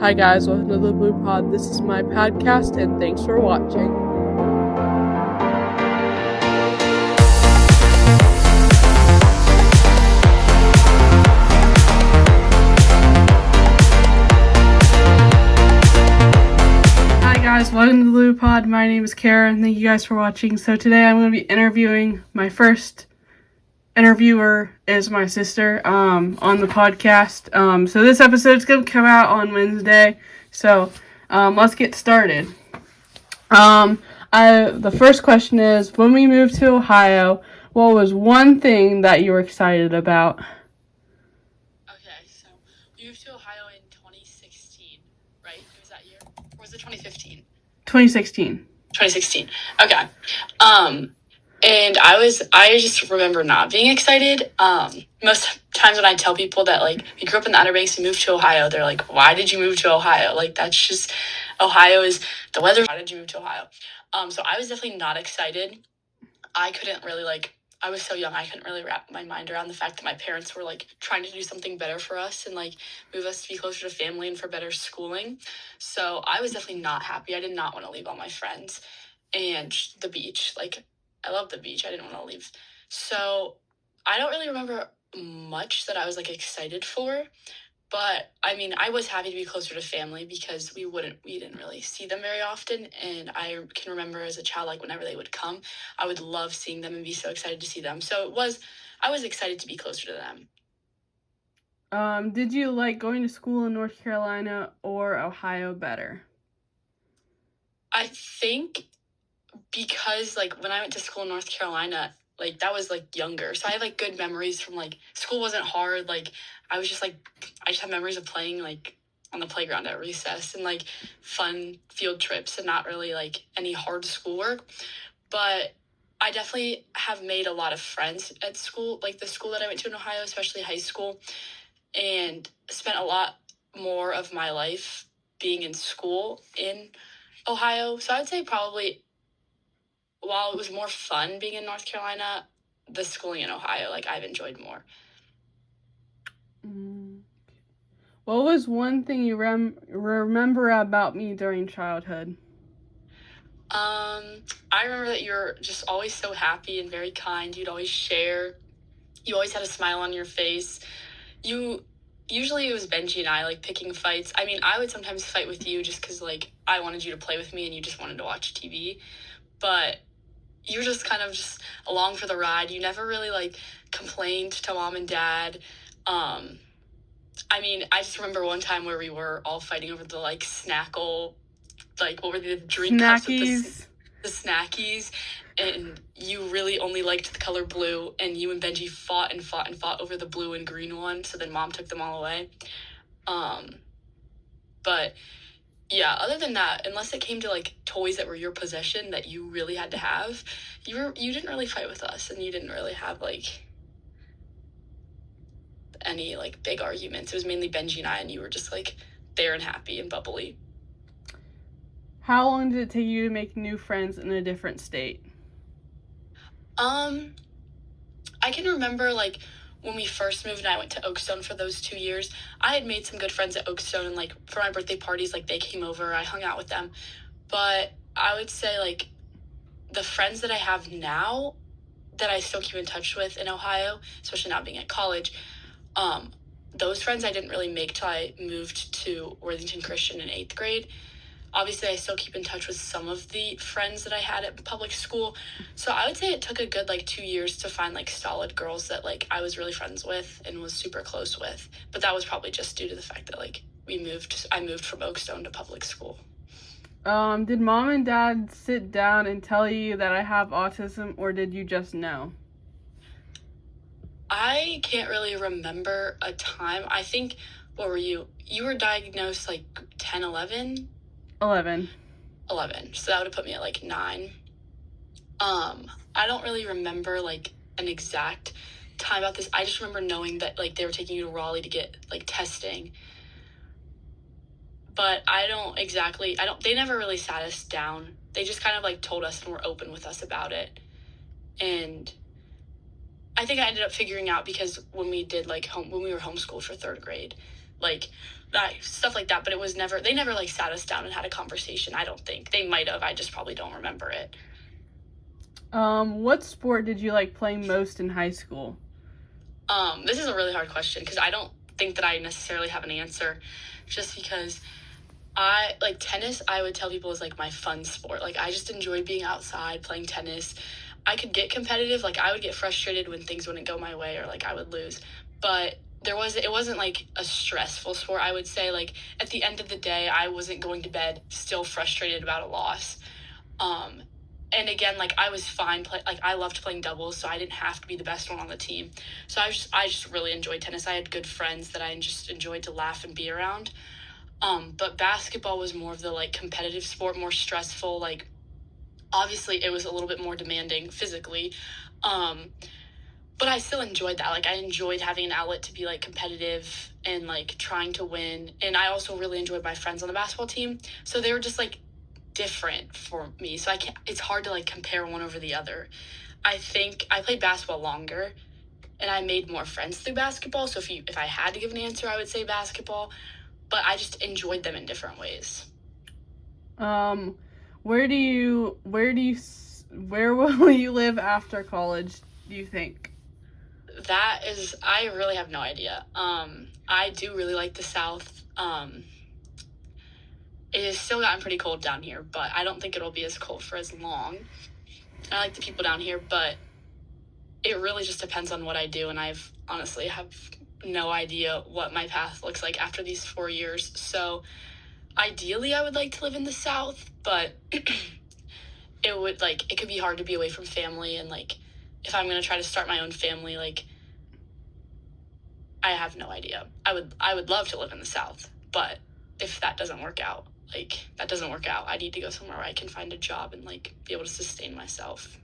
Hi guys, welcome to the Blue Pod. This is my podcast and thanks for watching. Hi guys, welcome to the Blue Pod. My name is Kara and thank you guys for watching. So today I'm going to be interviewing my first interviewer is my sister on the podcast. So this episode is going to come out on Wednesday. So let's get started. The first question is, when we moved to Ohio, what was one thing that you were excited about? Okay, so we moved to Ohio in 2016, right? Was that year? Or was it 2015? 2016. 2016. Okay. And I just remember not being excited. Most times when I tell people that, like, we grew up in the Outer Banks and moved to Ohio, they're like, why did you move to Ohio? Like, that's just, Ohio is the weather. Why did you move to Ohio? So I was definitely not excited. I couldn't really, I was so young, I couldn't really wrap my mind around the fact that my parents were, trying to do something better for us and, move us to be closer to family and for better schooling. So I was definitely not happy. I did not want to leave all my friends and the beach. I love the beach. I didn't want to leave. So I don't really remember much that I was, excited for. But, I mean, I was happy to be closer to family because we didn't really see them very often. And I can remember as a child, whenever they would come, I would love seeing them and be so excited to see them. So I was excited to be closer to them. Did you like going to school in North Carolina or Ohio better? I think because, when I went to school in North Carolina, that was, younger. So I have, good memories from, school wasn't hard. I was just, I just have memories of playing, on the playground at recess and, fun field trips and not really, any hard schoolwork. But I definitely have made a lot of friends at school, the school that I went to in Ohio, especially high school, and spent a lot more of my life being in school in Ohio. So I would say probably, while it was more fun being in North Carolina, the schooling in Ohio, I've enjoyed more. What was one thing you remember about me during childhood? I remember that you're just always so happy and very kind. You'd always share. You always had a smile on your face. Usually it was Benji and I, picking fights. I mean, I would sometimes fight with you just because, I wanted you to play with me and you just wanted to watch TV. But you were just kind of just along for the ride. You never really, complained to mom and dad. I mean, I just remember one time where we were all fighting over the, Snackle, what were the drink cups with the snackies, and you really only liked the color blue, and you and Benji fought over the blue and green one, so then mom took them all away. But yeah, other than that, unless it came to, toys that were your possession that you really had to have, you didn't really fight with us, and you didn't really have, any, big arguments. It was mainly Benji and I, and you were just, there and happy and bubbly. How long did it take you to make new friends in a different state? I can remember, when we first moved and I went to Oakstone for those 2 years, I had made some good friends at Oakstone, and, for my birthday parties, they came over, I hung out with them. But I would say, the friends that I have now that I still keep in touch with in Ohio, especially now being at college, those friends I didn't really make till I moved to Worthington Christian in 8th grade. Obviously, I still keep in touch with some of the friends that I had at public school. So I would say it took a good, 2 years to find, solid girls that, I was really friends with and was super close with. But that was probably just due to the fact that, I moved from Oakstone to public school. Did mom and dad sit down and tell you that I have autism, or did you just know? I can't really remember a time. I think, what were you? You were diagnosed, 10, 11? 11. So that would have put me at 9. I don't really remember an exact time about this. I just remember knowing that they were taking you to Raleigh to get testing. But they never really sat us down. They just kind of told us and were open with us about it. And I think I ended up figuring out because when we did when we were homeschooled for 3rd grade, like that stuff like that. But they never like sat us down and had a conversation. I don't think they might have. I just probably don't remember it. What sport did you like playing most in high school? This is a really hard question because I don't think that I necessarily have an answer, just because I like tennis. I would tell people is like my fun sport. Like I just enjoy being outside playing tennis. I could get competitive. Like I would get frustrated when things wouldn't go my way or like I would lose. But it wasn't like a stressful sport. I would say like at the end of the day, I wasn't going to bed still frustrated about a loss. And again, like I was fine. Like I loved playing doubles, so I didn't have to be the best one on the team. So I just really enjoyed tennis. I had good friends that I just enjoyed to laugh and be around. But basketball was more of the like competitive sport, more stressful. Like obviously, it was a little bit more demanding physically. But I still enjoyed that. Like I enjoyed having an outlet to be like competitive and like trying to win. And I also really enjoyed my friends on the basketball team. So they were just like different for me. So it's hard to like compare one over the other. I think I played basketball longer and I made more friends through basketball. So if I had to give an answer, I would say basketball, but I just enjoyed them in different ways. Where will you live after college, do you think? I really have no idea. I do really like the South. It has still gotten pretty cold down here, but I don't think it'll be as cold for as long. I like the people down here, but it really just depends on what I do, and I've honestly have no idea what my path looks like after these 4 years. So ideally I would like to live in the South, but it could be hard to be away from family, and like if I'm going to try to start my own family, like I have no idea. I would love to live in the South, but if that doesn't work out, I need to go somewhere where I can find a job and like be able to sustain myself.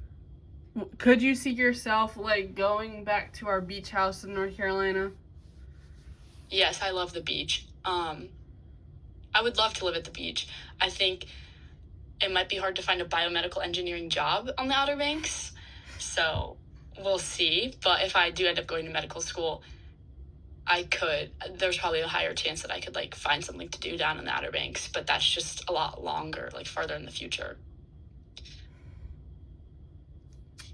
Could you see yourself like going back to our beach house in North Carolina? Yes, I love the beach. I would love to live at the beach. I think it might be hard to find a biomedical engineering job on the Outer Banks, so we'll see. But if I do end up going to medical school, there's probably a higher chance that I could like find something to do down in the Outer Banks, but that's just a lot longer, like farther in the future.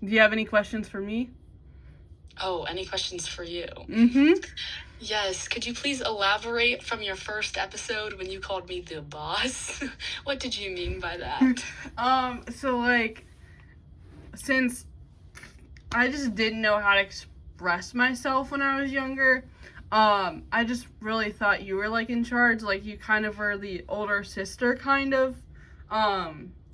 Do you have any questions for me? Oh, any questions for you? Mm-hmm. Yes. Could you please elaborate from your first episode when you called me the boss? What did you mean by that? So like, since I just didn't know how to express myself when I was younger, I just really thought you were like in charge, like you kind of were the older sister kind of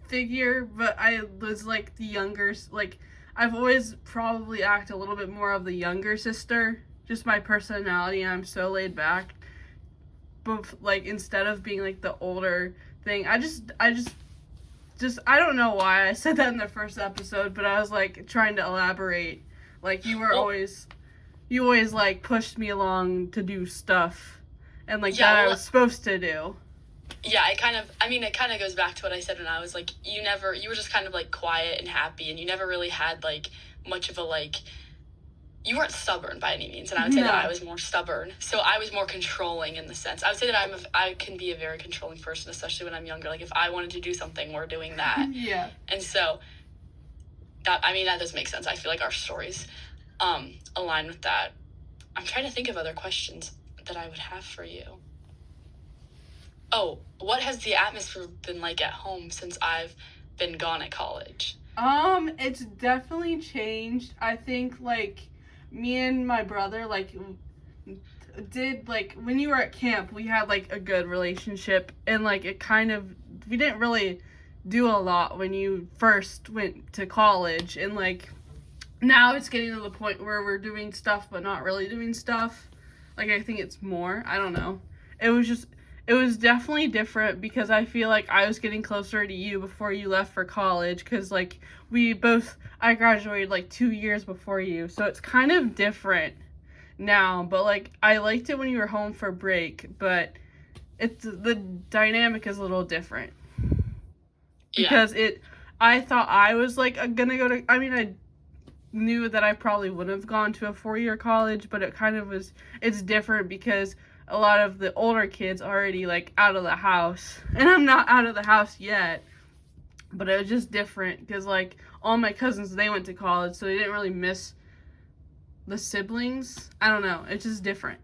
figure, but I was like the younger, like I've always probably acted a little bit more of the younger sister, just my personality. I'm so laid back, but like instead of being like the older thing, I don't know why I said that in the first episode, but I was like trying to elaborate, like you always like pushed me along to do stuff, and like that I was supposed to do. Yeah, it kind of goes back to what I said when I was like, you were just kind of like quiet and happy, and you never really had like much of a like, you weren't stubborn by any means, and I would say that I was more stubborn. So I was more controlling in the sense. I would say that I can be a very controlling person, especially when I'm younger. Like if I wanted to do something, we're doing that. Yeah. And so that does make sense. I feel like our stories align with that. I'm trying to think of other questions that I would have for you. Oh, what has the atmosphere been like at home since I've been gone at college? It's definitely changed. I think like me and my brother like did like when you were at camp, we had like a good relationship, and like we didn't really do a lot when you first went to college, and like now it's getting to the point where we're doing stuff but not really doing stuff. Like I think it's more, I don't know. It was definitely different because I feel like I was getting closer to you before you left for college, because like I graduated like 2 years before you, so it's kind of different now. But like I liked it when you were home for break, but the dynamic is a little different because I thought I was like gonna go to, I knew that I probably wouldn't have gone to a 4-year college, but it's different because a lot of the older kids already like out of the house, and I'm not out of the house yet, but it was just different because like all my cousins, they went to college, so they didn't really miss the siblings. I don't know, it's just different.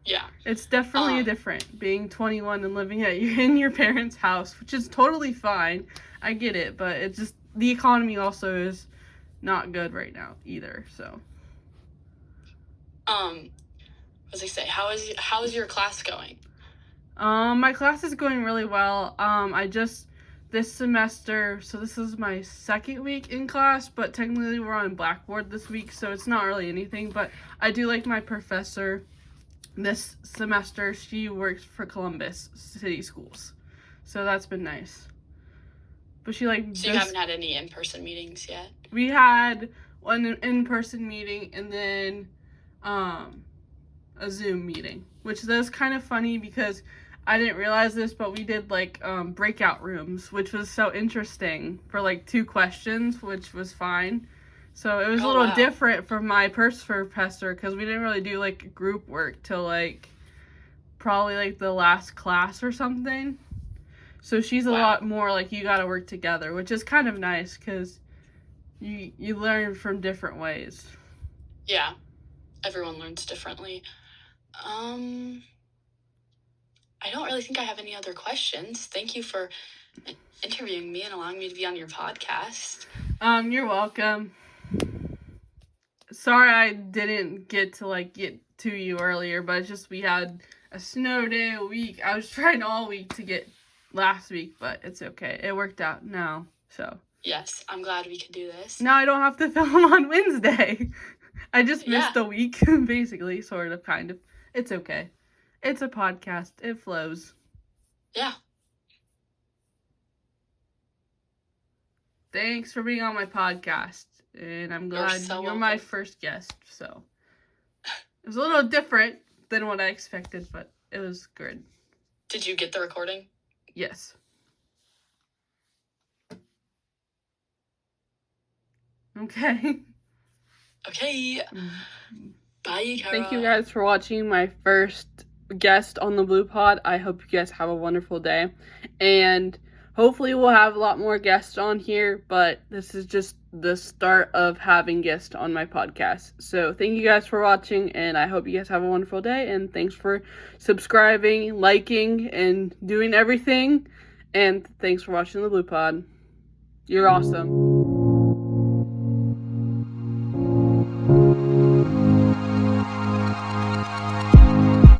Yeah, it's definitely different being 21 and living in your parents' house, which is totally fine. I get it, but it's just the economy also is not good right now either. So what was I say? How is your class going? My class is going really well. This semester, so this is my second week in class, but technically we're on Blackboard this week, so it's not really anything, but I do like my professor this semester. She works for Columbus City Schools, so that's been nice. But she like... So you haven't had any in-person meetings yet? We had one in-person meeting and then a Zoom meeting, which is kind of funny because I didn't realize this, but we did like breakout rooms, which was so interesting for like 2 questions, which was fine. So it was a little different from my first professor because we didn't really do like group work till like probably like the last class or something. So she's a lot more like you got to work together, which is kind of nice because you learn from different ways. Yeah, everyone learns differently. I don't really think I have any other questions. Thank you for interviewing me and allowing me to be on your podcast. You're welcome. Sorry I didn't get to you earlier, but it's just we had a snow day a week. I was trying all week to get last week, but it's okay. It worked out now, so. Yes, I'm glad we could do this. Now I don't have to film on Wednesday. I just missed a week, basically, sort of, kind of. It's okay. It's a podcast. It flows. Yeah. Thanks for being on my podcast. And I'm glad you're my first guest. So it was a little different than what I expected, but it was good. Did you get the recording? Yes. Okay. Okay. Bye, Kara. Thank you guys for watching my first guest on the Blue Pod. I hope you guys have a wonderful day, and hopefully we'll have a lot more guests on here, but this is just the start of having guests on my podcast. So thank you guys for watching, and I hope you guys have a wonderful day, and thanks for subscribing, liking, and doing everything, and thanks for watching the Blue Pod. You're awesome.